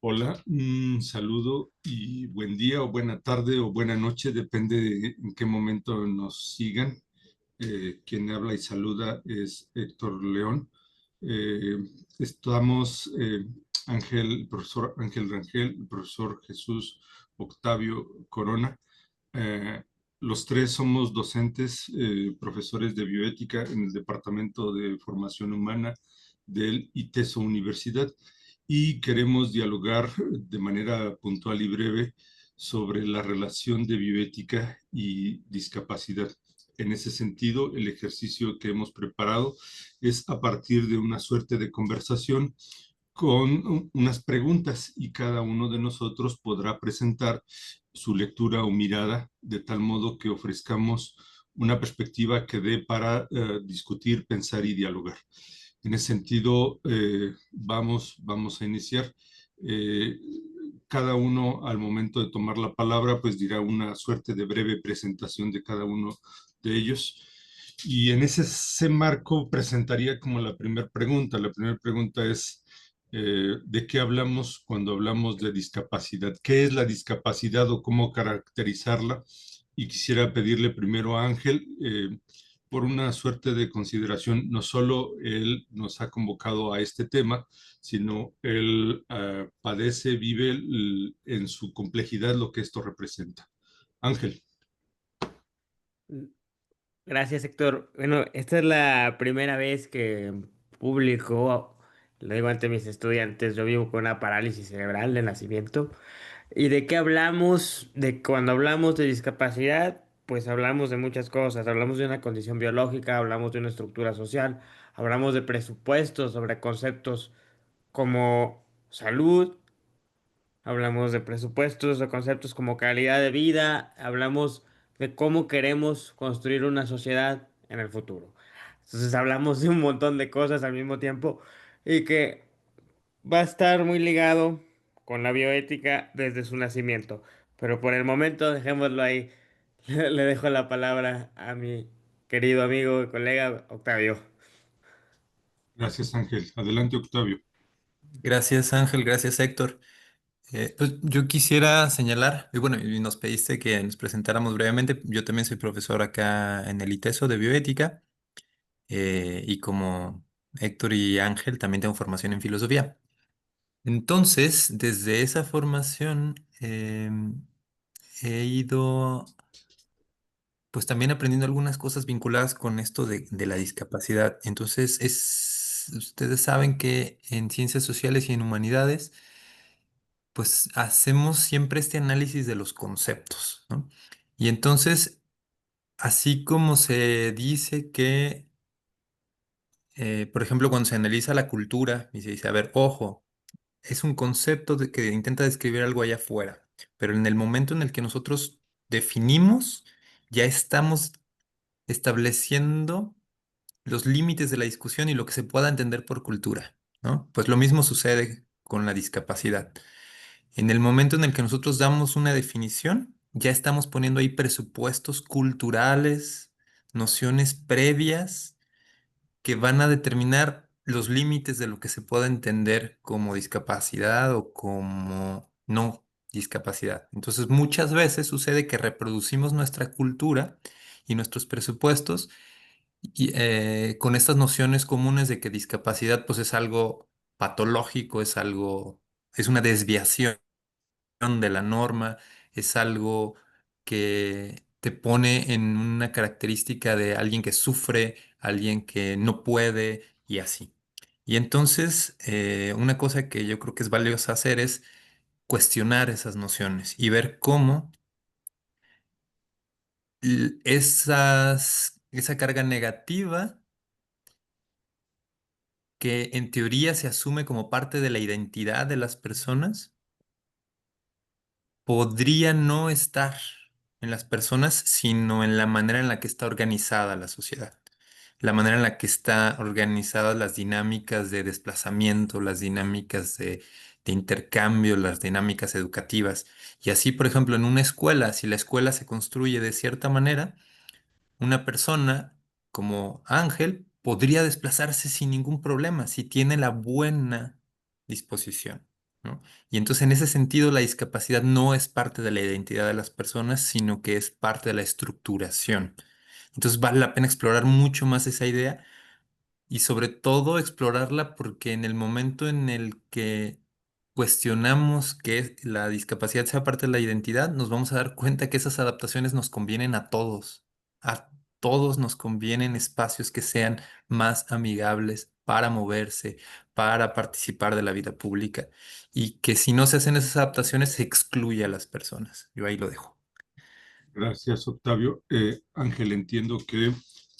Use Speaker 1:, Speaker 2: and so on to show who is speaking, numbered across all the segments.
Speaker 1: Hola, un saludo y buen día o buena tarde o buena noche, depende de en qué momento nos sigan. Quien habla y saluda es Héctor León. Eh, Estamos el profesor Ángel Rangel, el profesor Jesús Octavio Corona. Eh, los tres somos docentes, profesores de bioética en el Departamento de Formación Humana del ITESO Universidad y queremos dialogar de manera puntual y breve sobre la relación de bioética y discapacidad. En ese sentido, el ejercicio que hemos preparado es a partir de una suerte de conversación con unas preguntas y cada uno de nosotros podrá presentar su lectura o mirada de tal modo que ofrezcamos una perspectiva que dé para discutir, pensar y dialogar. En ese sentido, vamos a iniciar. Eh, Cada uno al momento de tomar la palabra, pues dirá una suerte de breve presentación de cada uno de ellos. Y en ese marco presentaría como la primera pregunta. La primera pregunta es, ¿de qué hablamos cuando hablamos de discapacidad? ¿Qué es la discapacidad o cómo caracterizarla? Y quisiera pedirle primero a Ángel, por una suerte de consideración, no solo él nos ha convocado a este tema, sino él padece, vive en su complejidad lo que esto representa. Ángel.
Speaker 2: Gracias, Héctor. Bueno, esta es la primera vez que publico, lo digo ante mis estudiantes, yo vivo con una parálisis cerebral de nacimiento. ¿Y de qué hablamos? De cuando hablamos de discapacidad, pues hablamos de muchas cosas. Hablamos de una condición biológica, hablamos de una estructura social, hablamos de presupuestos sobre conceptos como salud. Hablamos de presupuestos, de conceptos como calidad de vida, hablamos de cómo queremos construir una sociedad en el futuro. Entonces hablamos de un montón de cosas al mismo tiempo y que va a estar muy ligado con la bioética desde su nacimiento. Pero por el momento dejémoslo ahí. Le dejo la palabra a mi querido amigo y colega Octavio.
Speaker 1: Gracias, Ángel. Adelante, Octavio.
Speaker 3: Gracias Ángel, gracias Héctor. Pues yo quisiera señalar, y bueno, y nos pediste que nos presentáramos brevemente. Yo también soy profesor acá en el ITESO de bioética, y como Héctor y Ángel también tengo formación en filosofía. Entonces, desde esa formación he ido pues también aprendiendo algunas cosas vinculadas con esto de la discapacidad. Entonces, ustedes saben que en ciencias sociales y en humanidades, pues hacemos siempre este análisis de los conceptos, ¿no? Y entonces, así como se dice que, por ejemplo, cuando se analiza la cultura y se dice, a ver, ojo, es un concepto que intenta describir algo allá afuera, pero en el momento en el que nosotros definimos, ya estamos estableciendo los límites de la discusión y lo que se pueda entender por cultura, ¿no? Pues lo mismo sucede con la discapacidad. En el momento en el que nosotros damos una definición, ya estamos poniendo ahí presupuestos culturales, nociones previas que van a determinar los límites de lo que se pueda entender como discapacidad o como no discapacidad. Entonces, muchas veces sucede que reproducimos nuestra cultura y nuestros presupuestos con estas nociones comunes de que discapacidad pues es algo patológico, es una desviación de la norma, es algo que te pone en una característica de alguien que sufre, alguien que no puede y así. Y entonces, una cosa que yo creo que es valiosa hacer es cuestionar esas nociones y ver cómo esa carga negativa que en teoría se asume como parte de la identidad de las personas, podría no estar en las personas, sino en la manera en la que está organizada la sociedad, la manera en la que está organizadas las dinámicas de desplazamiento, las dinámicas de intercambio, las dinámicas educativas. Y así, por ejemplo, en una escuela, si la escuela se construye de cierta manera, una persona como Ángel podría desplazarse sin ningún problema si tiene la buena disposición, ¿no? Y entonces en ese sentido la discapacidad no es parte de la identidad de las personas, sino que es parte de la estructuración. Entonces vale la pena explorar mucho más esa idea y sobre todo explorarla porque en el momento en el que cuestionamos que la discapacidad sea parte de la identidad, nos vamos a dar cuenta que esas adaptaciones nos convienen a todos. A todos nos convienen espacios que sean más amigables para moverse, para participar de la vida pública y que si no se hacen esas adaptaciones se excluye a las personas. Yo ahí lo dejo.
Speaker 1: Gracias, Octavio. Ángel, entiendo que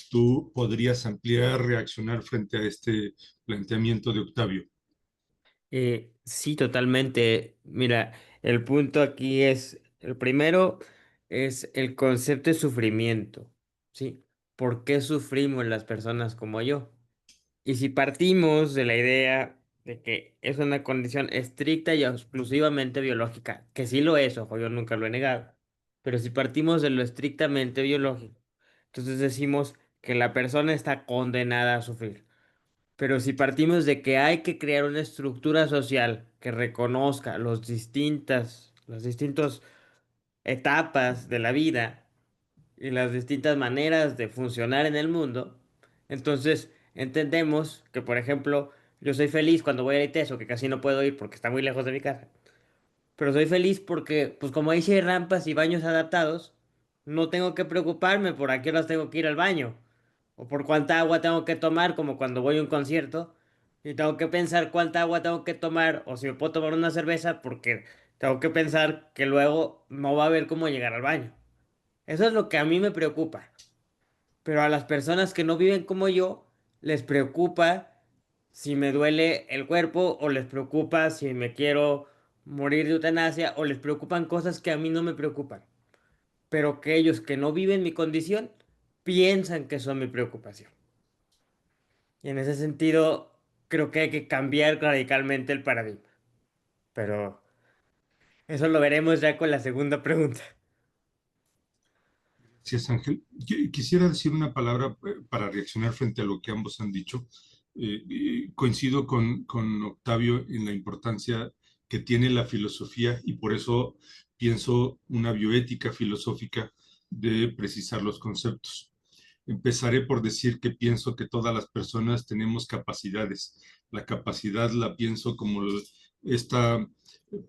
Speaker 1: tú podrías ampliar, reaccionar frente a este planteamiento de Octavio.
Speaker 2: Sí, totalmente. Mira, el punto aquí es, el primero es el concepto de sufrimiento, ¿sí? ¿Por qué sufrimos las personas como yo? Y si partimos de la idea de que es una condición estricta y exclusivamente biológica, que sí lo es, ojo, yo nunca lo he negado, pero si partimos de lo estrictamente biológico, entonces decimos que la persona está condenada a sufrir. Pero si partimos de que hay que crear una estructura social que reconozca las distintas etapas de la vida y las distintas maneras de funcionar en el mundo, entonces entendemos que, por ejemplo, yo soy feliz cuando voy a ITESO, que casi no puedo ir porque está muy lejos de mi casa, pero soy feliz porque, pues como ahí sí hay rampas y baños adaptados, no tengo que preocuparme por a qué horas tengo que ir al baño o por cuánta agua tengo que tomar, como cuando voy a un concierto y tengo que pensar cuánta agua tengo que tomar o si me puedo tomar una cerveza porque tengo que pensar que luego no va a haber cómo llegar al baño. Eso es lo que a mí me preocupa. Pero a las personas que no viven como yo, les preocupa si me duele el cuerpo o les preocupa si me quiero morir de eutanasia o les preocupan cosas que a mí no me preocupan. Pero que ellos que no viven mi condición piensan que son mi preocupación. Y en ese sentido, creo que hay que cambiar radicalmente el paradigma. Pero eso lo veremos ya con la segunda pregunta.
Speaker 1: Gracias, Ángel. Quisiera decir una palabra para reaccionar frente a lo que ambos han dicho. Coincido con Octavio en la importancia que tiene la filosofía y por eso pienso una bioética filosófica de precisar los conceptos. Empezaré por decir que pienso que todas las personas tenemos capacidades. La capacidad la pienso como esta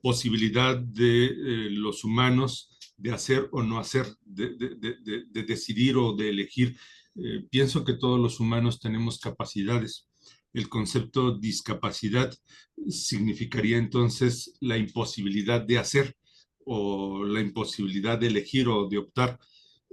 Speaker 1: posibilidad de los humanos de hacer o no hacer, de decidir o de elegir. Pienso que todos los humanos tenemos capacidades. El concepto discapacidad significaría entonces la imposibilidad de hacer o la imposibilidad de elegir o de optar.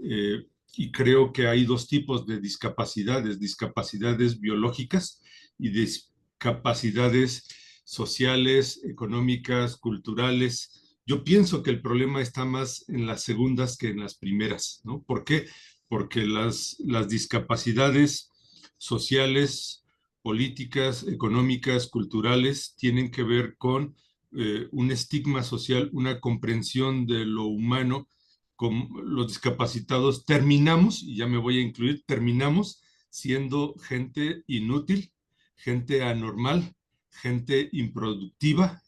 Speaker 1: Eh, y creo que hay dos tipos de discapacidades, discapacidades biológicas y discapacidades sociales, económicas, culturales. Yo pienso que el problema está más en las segundas que en las primeras, ¿no? ¿Por qué? Porque las discapacidades sociales, políticas, económicas, culturales, tienen que ver con un estigma social, una comprensión de lo humano. Con los discapacitados terminamos, y ya me voy a incluir, terminamos siendo gente inútil, gente anormal, gente improductiva,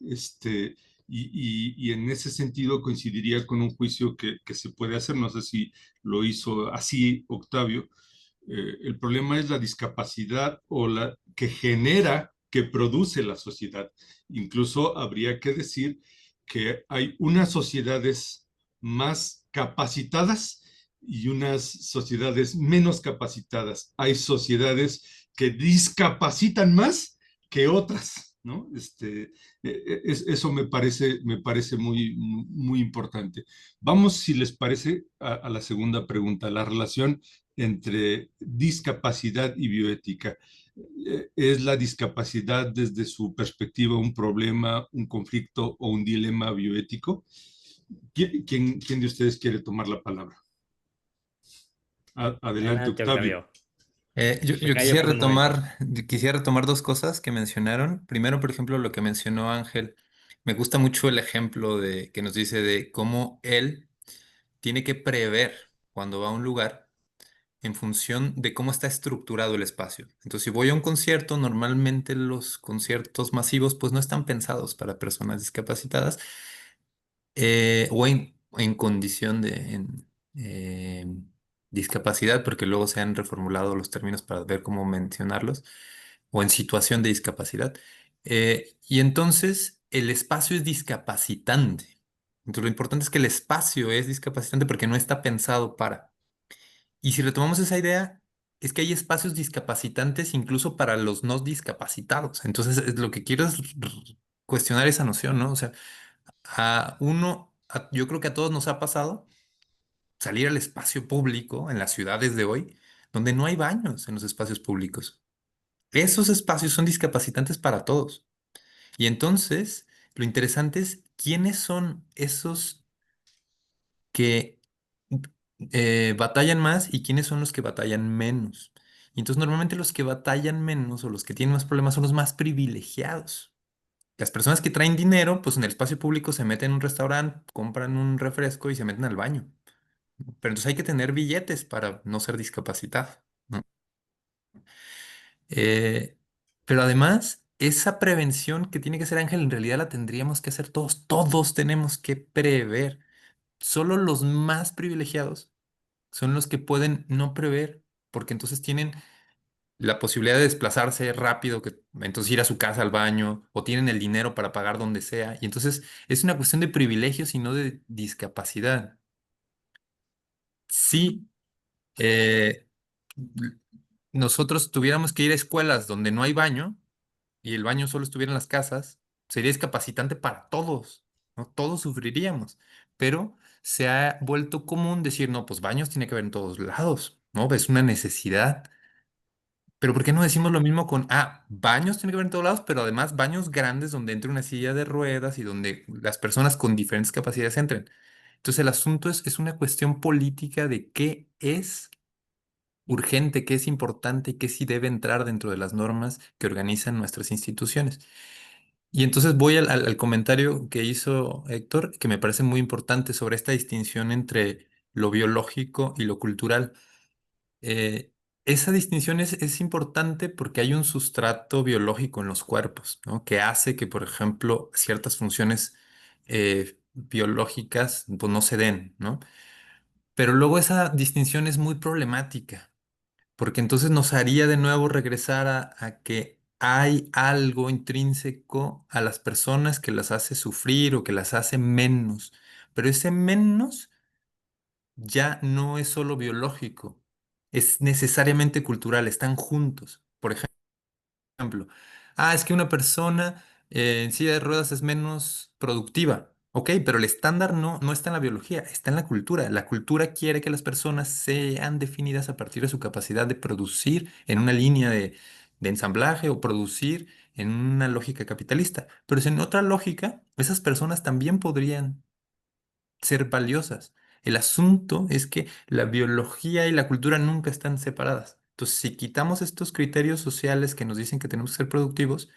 Speaker 1: y en ese sentido coincidiría con un juicio que se puede hacer, no sé si lo hizo así Octavio. El problema es la discapacidad o la que genera, que produce la sociedad. Incluso habría que decir que hay unas sociedades más capacitadas y unas sociedades menos capacitadas. Hay sociedades que discapacitan más que otras, ¿no? Eso me parece muy importante. Vamos, si les parece, a la segunda pregunta, la relación entre discapacidad y bioética. ¿Es la discapacidad desde su perspectiva un problema, un conflicto o un dilema bioético? ¿Quién de ustedes quiere tomar la palabra? Adelante,
Speaker 2: Adelante,
Speaker 1: Octavio.
Speaker 2: Octavio. Me
Speaker 3: Yo
Speaker 2: callo por un momento.
Speaker 3: quisiera retomar dos cosas que mencionaron. Primero, por ejemplo, lo que mencionó Ángel. Me gusta mucho el ejemplo de que nos dice de cómo él tiene que prever cuando va a un lugar en función de cómo está estructurado el espacio. Entonces, si voy a un concierto, normalmente los conciertos masivos pues no están pensados para personas discapacitadas o en condición de discapacidad, porque luego se han reformulado los términos para ver cómo mencionarlos, o en situación de discapacidad. Y entonces el espacio es discapacitante. Entonces lo importante es que el espacio es discapacitante porque no está pensado para. Y si retomamos esa idea, es que hay espacios discapacitantes incluso para los no discapacitados. Entonces, lo que quiero es cuestionar esa noción, ¿no? O sea, yo creo que a todos nos ha pasado salir al espacio público en las ciudades de hoy, donde no hay baños en los espacios públicos. Esos espacios son discapacitantes para todos. Y entonces, lo interesante es quiénes son esos que batallan más y quiénes son los que batallan menos. Y entonces normalmente los que batallan menos o los que tienen más problemas son los más privilegiados. Las personas que traen dinero, pues en el espacio público se meten en un restaurante, compran un refresco y se meten al baño. Pero entonces hay que tener billetes para no ser discapacitado, ¿no? Eh, pero además, esa prevención que tiene que ser Ángel, en realidad la tendríamos que hacer todos. Todos tenemos que prever. Solo los más privilegiados son los que pueden no prever, porque entonces tienen la posibilidad de desplazarse rápido, que entonces ir a su casa al baño, o tienen el dinero para pagar donde sea. Y entonces es una cuestión de privilegios y no de discapacidad. Si eh, l- nosotros tuviéramos que ir a escuelas donde no hay baño y el baño solo estuviera en las casas, sería discapacitante para todos, ¿no? Todos sufriríamos. Pero se ha vuelto común decir, no, pues baños tiene que haber en todos lados, ¿no? Es una necesidad. Pero ¿por qué no decimos lo mismo con, baños tiene que haber en todos lados, pero además baños grandes donde entre una silla de ruedas y donde las personas con diferentes capacidades entren? Entonces el asunto es una cuestión política de qué es urgente, qué es importante y qué sí debe entrar dentro de las normas que organizan nuestras instituciones. Y entonces voy al comentario que hizo Héctor, que me parece muy importante sobre esta distinción entre lo biológico y lo cultural. Eh, Esa distinción es importante porque hay un sustrato biológico en los cuerpos, ¿no? Que hace que, por ejemplo, ciertas funciones biológicas pues, no se den, ¿no? Pero luego esa distinción es muy problemática porque entonces nos haría de nuevo regresar a que hay algo intrínseco a las personas que las hace sufrir o que las hace menos, pero ese menos ya no es solo biológico, es necesariamente cultural, están juntos. Por ejemplo, es que una persona en silla de ruedas es menos productiva. Ok, pero el estándar no está en la biología, está en la cultura. La cultura quiere que las personas sean definidas a partir de su capacidad de producir en una línea de ensamblaje o producir en una lógica capitalista. Pero si en otra lógica, esas personas también podrían ser valiosas. El asunto es que la biología y la cultura nunca están separadas. Entonces, si quitamos estos criterios sociales que nos dicen que tenemos que ser productivos,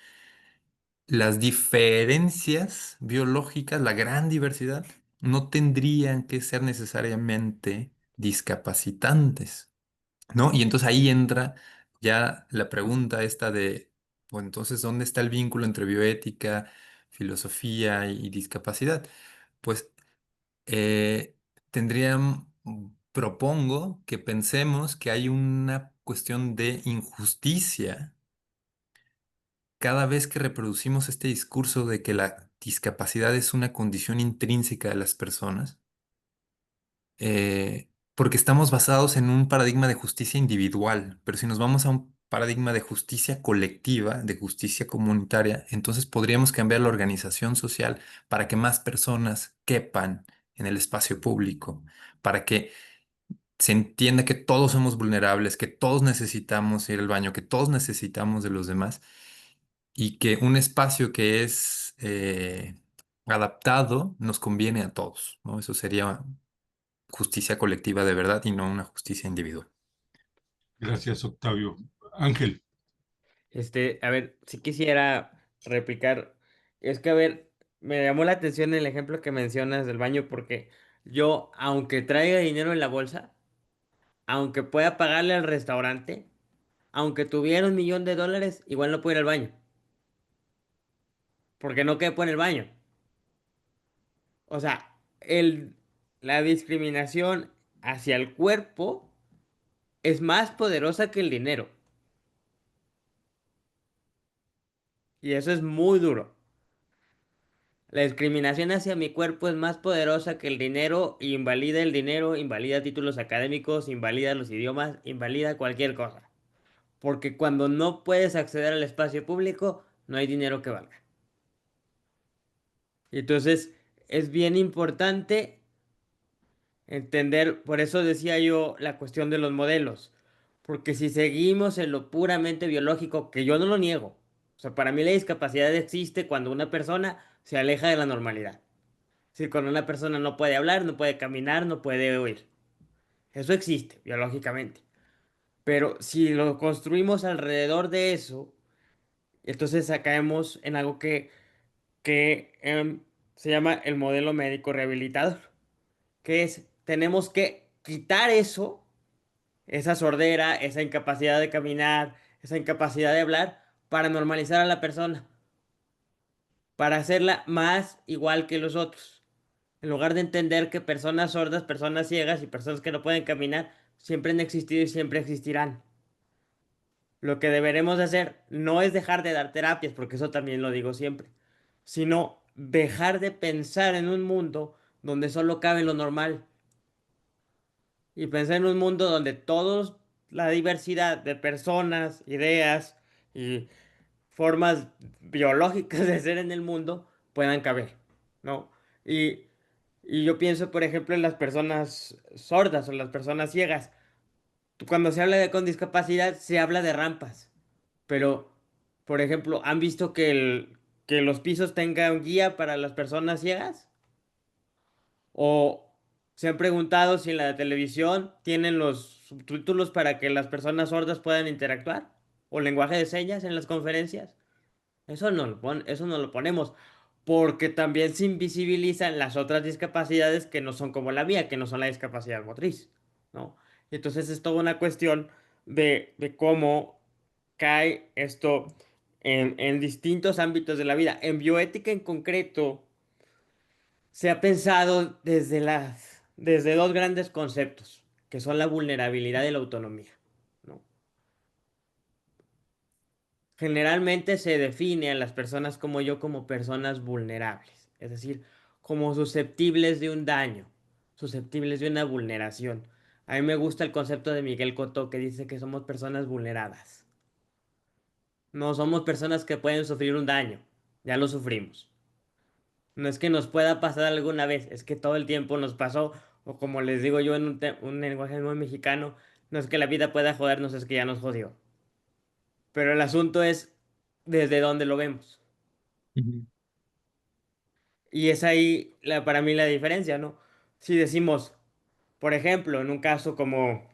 Speaker 3: las diferencias biológicas, la gran diversidad, no tendrían que ser necesariamente discapacitantes, ¿no? Y entonces ahí entra ya la pregunta esta de, pues entonces, ¿dónde está el vínculo entre bioética, filosofía y discapacidad? Pues eh, propongo que pensemos que hay una cuestión de injusticia cada vez que reproducimos este discurso de que la discapacidad es una condición intrínseca de las personas, porque estamos basados en un paradigma de justicia individual, pero si nos vamos a un paradigma de justicia colectiva, de justicia comunitaria, entonces podríamos cambiar la organización social para que más personas quepan en el espacio público, para que se entienda que todos somos vulnerables, que todos necesitamos ir al baño, que todos necesitamos de los demás y que un espacio que es adaptado nos conviene a todos, ¿no? Eso sería justicia colectiva de verdad y no una justicia individual.
Speaker 1: Gracias, Octavio. Ángel,
Speaker 2: A ver, si quisiera replicar, es que a ver, me llamó la atención el ejemplo que mencionas del baño porque yo, aunque traiga dinero en la bolsa, aunque pueda pagarle al restaurante, aunque tuviera $1 millón, igual no puede ir al baño, porque no quepo en el baño. O sea, la discriminación hacia el cuerpo es más poderosa que el dinero. Y eso es muy duro. La discriminación hacia mi cuerpo es más poderosa que el dinero, y invalida el dinero, invalida títulos académicos, invalida los idiomas, invalida cualquier cosa. Porque cuando no puedes acceder al espacio público, no hay dinero que valga. Y entonces es bien importante entender, por eso decía yo la cuestión de los modelos. Porque si seguimos en lo puramente biológico, que yo no lo niego, o sea, para mí la discapacidad existe cuando una persona se aleja de la normalidad. Es decir, cuando una persona no puede hablar, no puede caminar, no puede oír. Eso existe biológicamente. Pero si lo construimos alrededor de eso, entonces caemos en algo que se llama el modelo médico rehabilitador, que es, tenemos que quitar eso, esa sordera, esa incapacidad de caminar, esa incapacidad de hablar, para normalizar a la persona, para hacerla más igual que los otros. En lugar de entender que personas sordas, personas ciegas y personas que no pueden caminar siempre han existido y siempre existirán. Lo que deberemos de hacer no es dejar de dar terapias, porque eso también lo digo siempre, sino dejar de pensar en un mundo donde solo cabe lo normal y pensar en un mundo donde todos, la diversidad de personas, ideas y formas biológicas de ser en el mundo puedan caber, ¿no? Y, y yo pienso, por ejemplo, en las personas sordas o las personas ciegas. Cuando se habla de con discapacidad, se habla de rampas, pero, por ejemplo, ¿han visto que los pisos tengan guía para las personas ciegas? ¿O se han preguntado si en la televisión tienen los subtítulos para que las personas sordas puedan interactuar? ¿O lenguaje de señas en las conferencias? Eso no lo ponemos, porque también se invisibilizan las otras discapacidades que no son como la mía, que no son la discapacidad motriz, ¿no? Entonces es toda una cuestión de cómo cae esto en distintos ámbitos de la vida. En bioética en concreto, se ha pensado desde dos grandes conceptos, que son la vulnerabilidad y la autonomía, ¿no? Generalmente se define a las personas como yo como personas vulnerables, es decir, como susceptibles de un daño, susceptibles de una vulneración. A mí me gusta el concepto de Miguel Cotto que dice que somos personas vulneradas. No somos personas que pueden sufrir un daño, ya lo sufrimos. No es que nos pueda pasar alguna vez, es que todo el tiempo nos pasó, o como les digo yo en un lenguaje muy mexicano, no es que la vida pueda jodernos, es que ya nos jodió. Pero el asunto es desde dónde lo vemos.
Speaker 3: Ujú.
Speaker 2: Y es ahí para mí la diferencia, ¿no? Si decimos, por ejemplo, en un caso como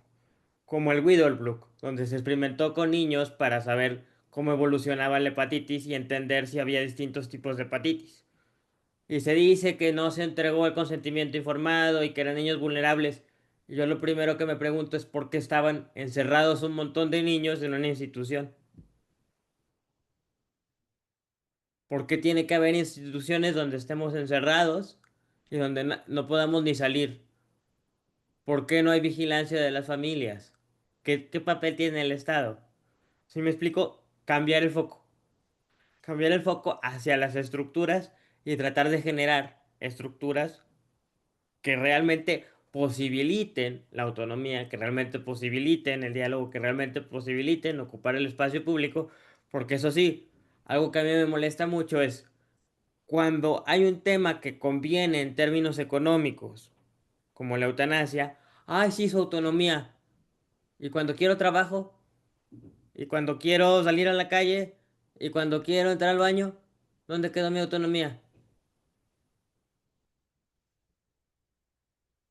Speaker 2: el Widowblood, donde se experimentó con niños para saber cómo evolucionaba la hepatitis y entender si había distintos tipos de hepatitis. Y se dice que no se entregó el consentimiento informado y que eran niños vulnerables. Y yo lo primero que me pregunto es por qué estaban encerrados un montón de niños en una institución. ¿Por qué tiene que haber instituciones donde estemos encerrados y donde no podamos ni salir? ¿Por qué no hay vigilancia de las familias? ¿Qué papel tiene el Estado? Si me explico, cambiar el foco. Cambiar el foco hacia las estructuras y tratar de generar estructuras que realmente posibiliten la autonomía, que realmente posibiliten el diálogo, que realmente posibiliten ocupar el espacio público, porque eso sí, algo que a mí me molesta mucho es cuando hay un tema que conviene en términos económicos, como la eutanasia, ay, sí, su autonomía, y cuando quiero trabajo, y cuando quiero salir a la calle, y cuando quiero entrar al baño, ¿dónde quedó mi autonomía?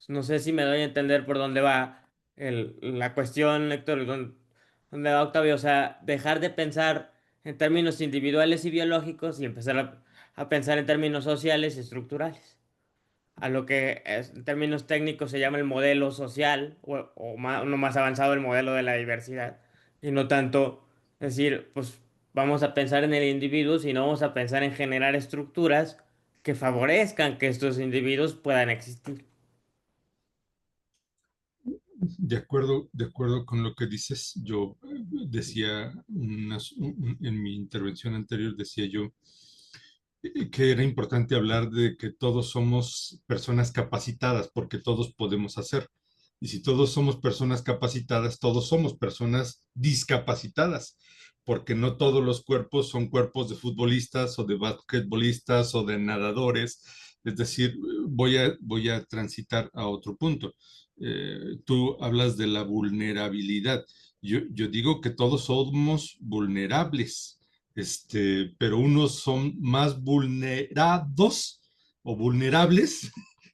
Speaker 2: No sé si me doy a entender por dónde va la cuestión, Héctor, dónde va Octavio. O sea, dejar de pensar en términos individuales y biológicos y empezar a pensar en términos sociales y estructurales. a lo que en términos técnicos se llama el modelo social, o uno más avanzado, el modelo de la diversidad, y no tanto decir, pues vamos a pensar en el individuo, sino vamos a pensar en generar estructuras que favorezcan que estos individuos puedan existir.
Speaker 1: De acuerdo con lo que dices, yo decía en mi intervención anterior, decía yo que era importante hablar de que todos somos personas capacitadas, porque todos podemos hacer. Y si todos somos personas capacitadas, todos somos personas discapacitadas, porque no todos los cuerpos son cuerpos de futbolistas o de basquetbolistas o de nadadores. Es decir, voy a transitar a otro punto. Tú hablas de la vulnerabilidad. Yo digo que todos somos vulnerables, pero unos son más vulnerados o vulnerables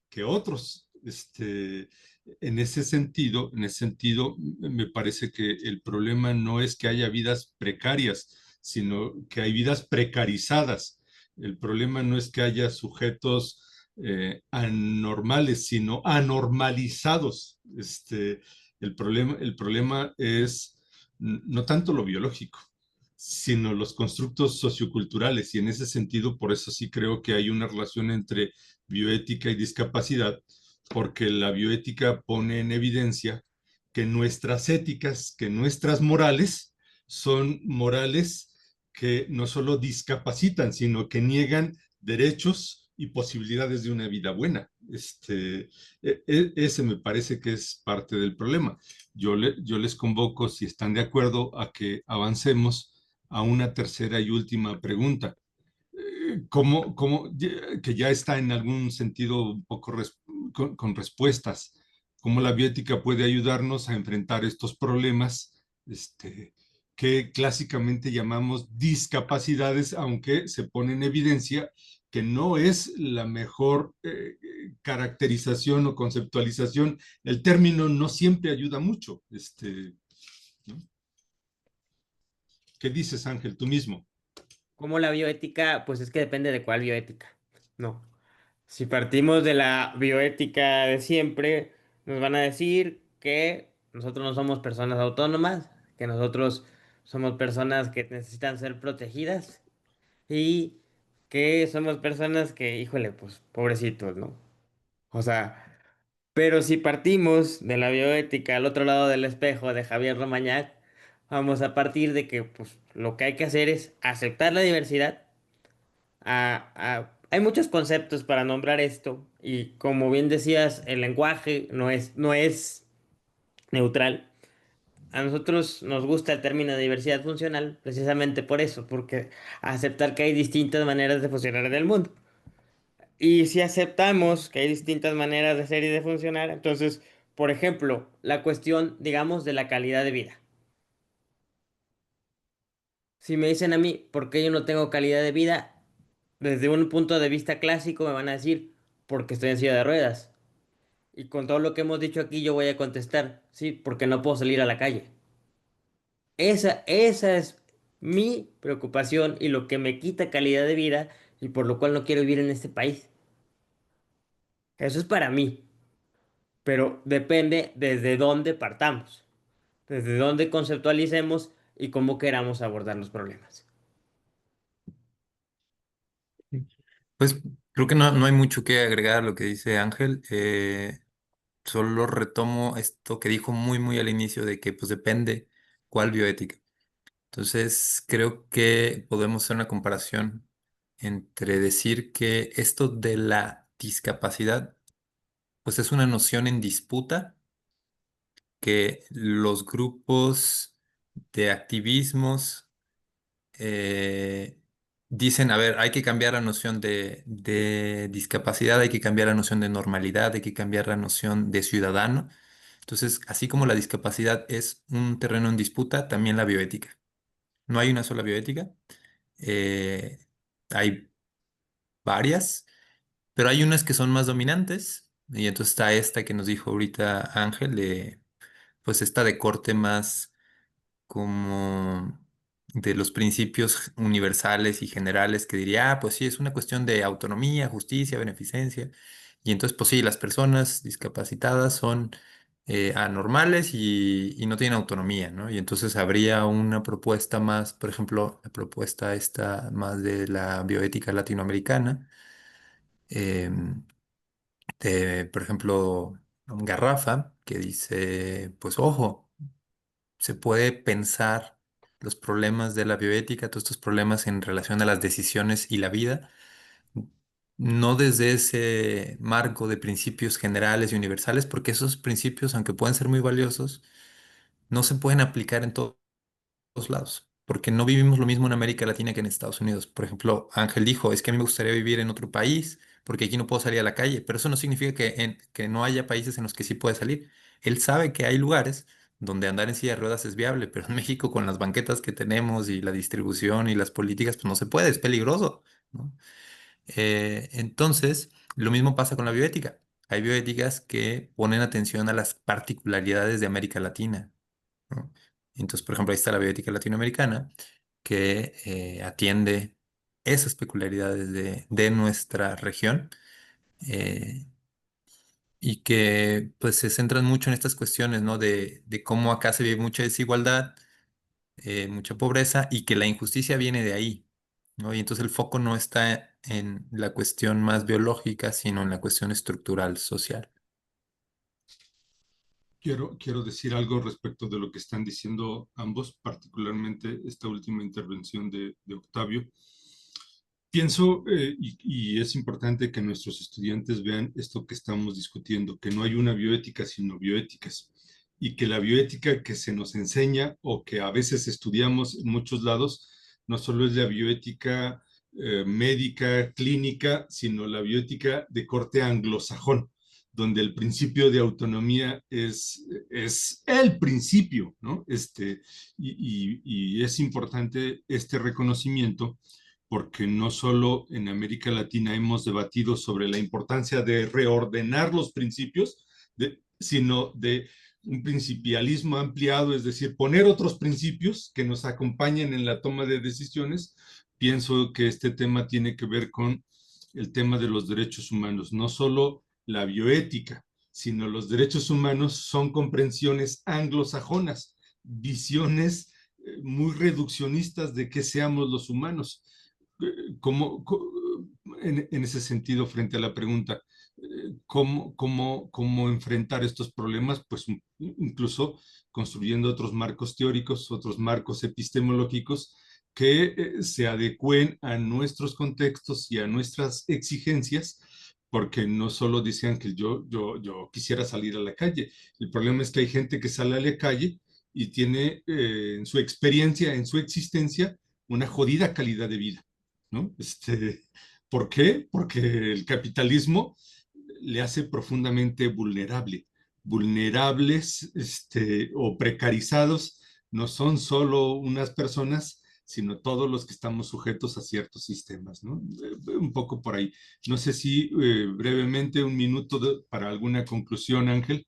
Speaker 1: que otros. En ese sentido, me parece que el problema no es que haya vidas precarias, sino que hay vidas precarizadas. El problema no es que haya sujetos anormales, sino anormalizados. El problema es no tanto lo biológico, sino los constructos socioculturales. Y en ese sentido, por eso sí creo que hay una relación entre bioética y discapacidad, porque la bioética pone en evidencia que nuestras éticas, que nuestras morales, son morales que no solo discapacitan, sino que niegan derechos y posibilidades de una vida buena. Ese me parece que es parte del problema. Yo les convoco, si están de acuerdo, a que avancemos a una tercera y última pregunta. Que ya está en algún sentido un poco con respuestas? ¿Cómo la bioética puede ayudarnos a enfrentar estos problemas que clásicamente llamamos discapacidades, aunque se pone en evidencia que no es la mejor caracterización o conceptualización? El término no siempre ayuda mucho. ¿No? ¿Qué dices, Ángel, tú mismo?
Speaker 2: Como la bioética, pues es que depende de cuál bioética. No. Si partimos de la bioética de siempre, nos van a decir que nosotros no somos personas autónomas, que nosotros somos personas que necesitan ser protegidas y que somos personas que, híjole, pues pobrecitos, ¿no? O sea, pero si partimos de la bioética al otro lado del espejo de Javier Romañac, vamos a partir de que pues, lo que hay que hacer es aceptar la diversidad. Hay muchos conceptos para nombrar esto y como bien decías, el lenguaje no es neutral. A nosotros nos gusta el término de diversidad funcional precisamente por eso, porque aceptar que hay distintas maneras de funcionar en el mundo. Y si aceptamos que hay distintas maneras de ser y de funcionar, entonces, por ejemplo, la cuestión, digamos, de la calidad de vida. Si me dicen a mí, ¿por qué yo no tengo calidad de vida? Desde un punto de vista clásico me van a decir, porque estoy en silla de ruedas. Y con todo lo que hemos dicho aquí, yo voy a contestar, sí, porque no puedo salir a la calle. Esa es mi preocupación y lo que me quita calidad de vida y por lo cual no quiero vivir en este país. Eso es para mí, pero depende desde dónde partamos, desde dónde conceptualicemos y cómo queramos abordar los problemas.
Speaker 3: Pues creo que no hay mucho que agregar a lo que dice Ángel. Solo retomo esto que dijo muy al inicio de que pues depende cuál bioética. Entonces creo que podemos hacer una comparación entre decir que esto de la discapacidad pues es una noción en disputa que los grupos de activismos eh, dicen, a ver, hay que cambiar la noción de discapacidad, hay que cambiar la noción de normalidad, hay que cambiar la noción de ciudadano. Entonces, así como la discapacidad es un terreno en disputa, también la bioética. No hay una sola bioética, eh, hay varias, pero hay unas que son más dominantes, y entonces está esta que nos dijo ahorita Ángel, pues esta de corte más como de los principios universales y generales que diría, ah, pues sí, es una cuestión de autonomía, justicia, beneficencia. Y entonces, pues sí, las personas discapacitadas son anormales y no tienen autonomía, ¿no? Y entonces habría una propuesta más, por ejemplo, la propuesta esta más de la bioética latinoamericana, em, por ejemplo, Garrafa, que dice, pues ojo, se puede pensar los problemas de la bioética, todos estos problemas en relación a las decisiones y la vida, no desde ese marco de principios generales y universales, porque esos principios, aunque pueden ser muy valiosos, no se pueden aplicar en todos lados, porque no vivimos lo mismo en América Latina que en Estados Unidos. Por ejemplo, Ángel dijo, es que a mí me gustaría vivir en otro país, porque aquí no puedo salir a la calle, pero eso no significa que no haya países en los que sí puede salir. Él sabe que hay lugares donde andar en silla de ruedas es viable, pero en México con las banquetas que tenemos y la distribución y las políticas, pues no se puede, es peligroso, ¿no? Entonces, lo mismo pasa con la bioética. Hay bioéticas que ponen atención a las particularidades de América Latina, ¿no? Entonces, por ejemplo, ahí está la bioética latinoamericana, que atiende esas peculiaridades de nuestra región, eh, y que pues se centran mucho en estas cuestiones, ¿no? De cómo acá se vive mucha desigualdad, mucha pobreza y que la injusticia viene de ahí, ¿no? Y entonces el foco no está en la cuestión más biológica, sino en la cuestión estructural, social.
Speaker 1: Quiero decir algo respecto de lo que están diciendo ambos, particularmente esta última intervención de Octavio. Pienso, y es importante que nuestros estudiantes vean esto que estamos discutiendo, que no hay una bioética, sino bioéticas, y que la bioética que se nos enseña o que a veces estudiamos en muchos lados, no solo es la bioética médica, clínica, sino la bioética de corte anglosajón, donde el principio de autonomía es el principio, ¿no? Y es importante este reconocimiento porque no solo en América Latina hemos debatido sobre la importancia de reordenar los principios, sino de un principialismo ampliado, es decir, poner otros principios que nos acompañen en la toma de decisiones. Pienso que este tema tiene que ver con el tema de los derechos humanos, no solo la bioética, sino los derechos humanos son comprensiones anglosajonas, visiones muy reduccionistas de que seamos los humanos. ¿Cómo, en ese sentido, frente a la pregunta, cómo enfrentar estos problemas? Pues incluso construyendo otros marcos teóricos, otros marcos epistemológicos que se adecúen a nuestros contextos y a nuestras exigencias, porque no solo decían que yo quisiera salir a la calle, el problema es que hay gente que sale a la calle y tiene en su experiencia, en su existencia, una jodida calidad de vida, ¿no? ¿Por qué? Porque el capitalismo le hace profundamente vulnerable. Vulnerables o precarizados no son solo unas personas, sino todos los que estamos sujetos a ciertos sistemas, ¿no? Un poco por ahí. No sé si brevemente un minuto para alguna conclusión, Ángel.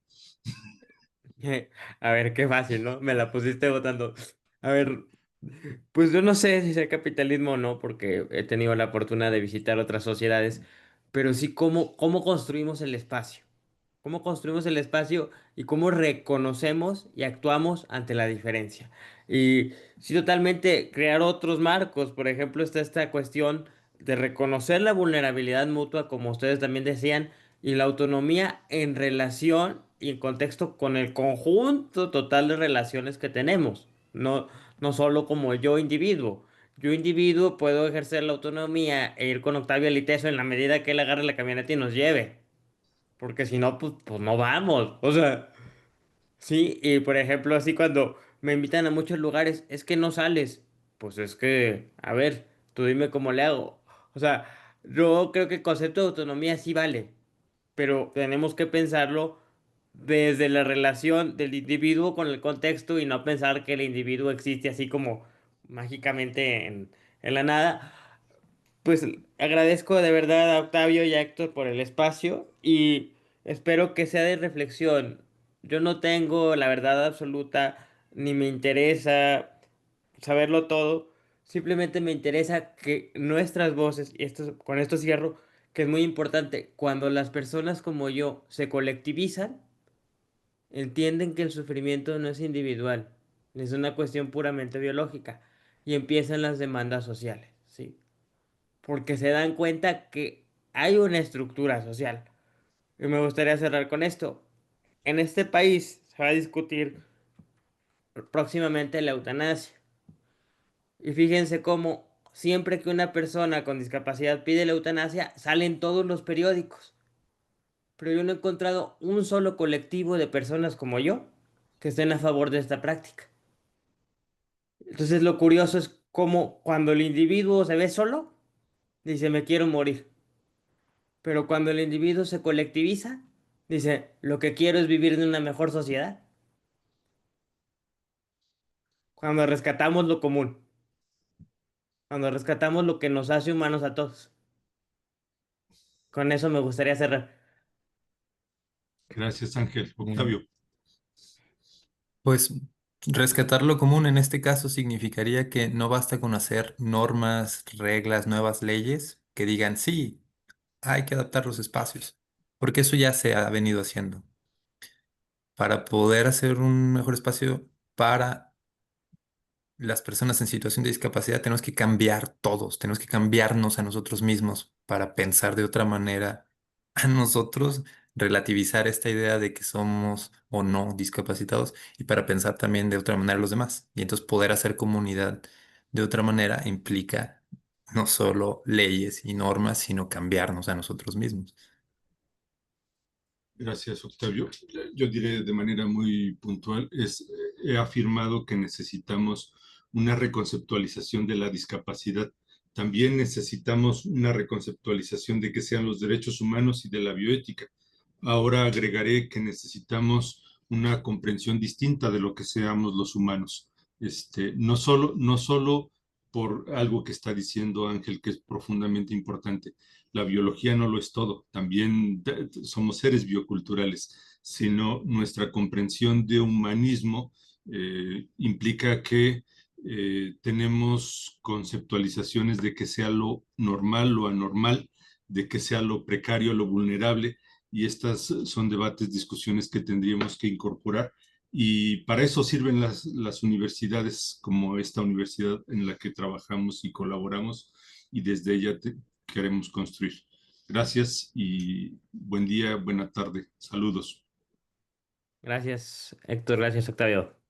Speaker 2: A ver, qué fácil, ¿no? Me la pusiste votando. A ver, pues yo no sé si sea capitalismo o no, porque he tenido la fortuna de visitar otras sociedades, pero sí cómo construimos el espacio. Cómo construimos el espacio y cómo reconocemos y actuamos ante la diferencia. Y sí, totalmente crear otros marcos. Por ejemplo, está esta cuestión de reconocer la vulnerabilidad mutua, como ustedes también decían, y la autonomía en relación y en contexto con el conjunto total de relaciones que tenemos. No solo como yo individuo. Yo individuo puedo ejercer la autonomía e ir con Octavio Liteso en la medida que él agarre la camioneta y nos lleve. Porque si no, pues no vamos. O sea, sí, y por ejemplo, así cuando me invitan a muchos lugares, es que no sales. Pues es que, a ver, tú dime cómo le hago. O sea, yo creo que el concepto de autonomía sí vale, pero tenemos que pensarlo desde la relación del individuo con el contexto y no pensar que el individuo existe así como mágicamente en la nada. Pues agradezco de verdad a Octavio y a Héctor por el espacio y espero que sea de reflexión. Yo no tengo la verdad absoluta ni me interesa saberlo todo. Simplemente me interesa que nuestras voces, y esto, con esto cierro, que es muy importante. Cuando las personas como yo se colectivizan, entienden que el sufrimiento no es individual, es una cuestión puramente biológica y empiezan las demandas sociales, ¿sí? Porque se dan cuenta que hay una estructura social. Y me gustaría cerrar con esto. En este país se va a discutir próximamente la eutanasia. Y fíjense cómo siempre que una persona con discapacidad pide la eutanasia, salen todos los periódicos. Pero yo no he encontrado un solo colectivo de personas como yo que estén a favor de esta práctica. Entonces lo curioso es cómo cuando el individuo se ve solo, dice me quiero morir. Pero cuando el individuo se colectiviza, dice lo que quiero es vivir en una mejor sociedad. Cuando rescatamos lo común, cuando rescatamos lo que nos hace humanos a todos. Con eso me gustaría cerrar.
Speaker 1: Gracias, Ángel.
Speaker 3: Mm.
Speaker 1: Octavio.
Speaker 3: Pues rescatar lo común en este caso significaría que no basta con hacer normas, reglas, nuevas leyes que digan sí, hay que adaptar los espacios, porque eso ya se ha venido haciendo. Para poder hacer un mejor espacio para las personas en situación de discapacidad, tenemos que cambiar todos, tenemos que cambiarnos a nosotros mismos para pensar de otra manera a nosotros, relativizar esta idea de que somos o no discapacitados y para pensar también de otra manera a los demás. Y entonces poder hacer comunidad de otra manera implica no solo leyes y normas, sino cambiarnos a nosotros mismos.
Speaker 1: Gracias, Octavio. Yo diré de manera muy puntual, he afirmado que necesitamos una reconceptualización de la discapacidad. También necesitamos una reconceptualización de qué sean los derechos humanos y de la bioética. Ahora agregaré que necesitamos una comprensión distinta de lo que seamos los humanos. No solo por algo que está diciendo Ángel, que es profundamente importante. La biología no lo es todo, también somos seres bioculturales, sino nuestra comprensión de humanismo implica que tenemos conceptualizaciones de que sea lo normal, lo anormal, de que sea lo precario, lo vulnerable, y estas son debates, discusiones que tendríamos que incorporar. Y para eso sirven las universidades como esta universidad en la que trabajamos y colaboramos, y desde ella queremos construir. Gracias y buen día, buena tarde. Saludos.
Speaker 2: Gracias, Héctor. Gracias, Octavio.